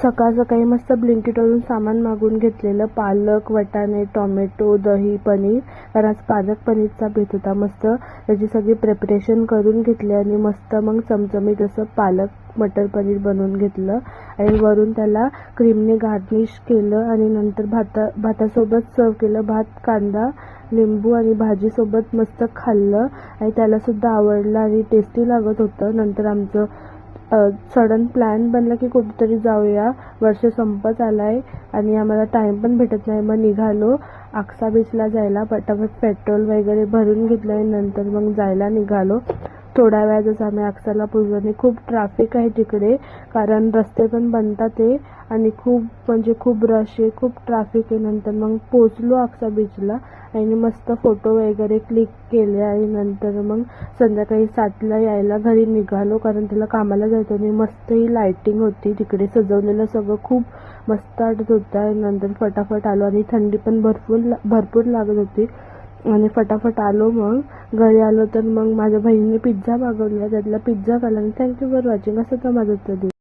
सकाळ सकाळी मस्त ब्लिंकिटवरून सामान मागवून घेतलेलं, पालक, वाटाणे, टोमॅटो, दही, पनीर. कारण आज पालक पनीरचा बेत होता. मस्त त्याची सगळी प्रिपरेशन करून घेतली आणि मस्त मग चमचमीत असं पालक मटर पनीर बनवून घेतलं आणि वरून त्याला क्रीमने गार्निश केलं आणि नंतर भातासोबत सर्व केलं. भात, कांदा, लिंबू आणि भाजीसोबत मस्त खाल्लं आणि त्यालासुद्धा आवडलं आणि टेस्टी लागत होतं. नंतर आमचं सडन प्लॅन बनला की कुठेतरी जाऊया. वर्ष संपत आलाय आणि आम्हाला टाइम पण भेटत नाही. मग निघालो आक्सा बीचला जायला. पटापट पेट्रोल वगैरे भरून घेतलं आणि नंतर मग जायला निघालो. थोड्या वेळातच आम्ही आक्साला पोहोचलो आणि खूप ट्रॅफिक आहे तिकडे, कारण रस्ते पण बनतात आहे आणि खूप रश आहे, खूप ट्रॅफिक आहे. नंतर मग पोहोचलो आक्सा बीचला आणि मस्त फोटो वगैरे क्लिक केले आणि नंतर मग संध्याकाळी 7ला यायला घरी निघालो, कारण त्याला कामाला जायचं आणि मस्त ही लायटिंग होती तिकडे सजवलेलं, सगळं खूप मस्त वाटत होतं. आणि नंतर फटाफट आलो आणि थंडी पण भरपूर लागत होती आणि फटाफट आलो. मग घरी आलो तर मग माझ्या बहिणीने पिझ्झा मागवला, त्यातला पिझ्झा खाल्ला. Thank you for watching. असं तर माझं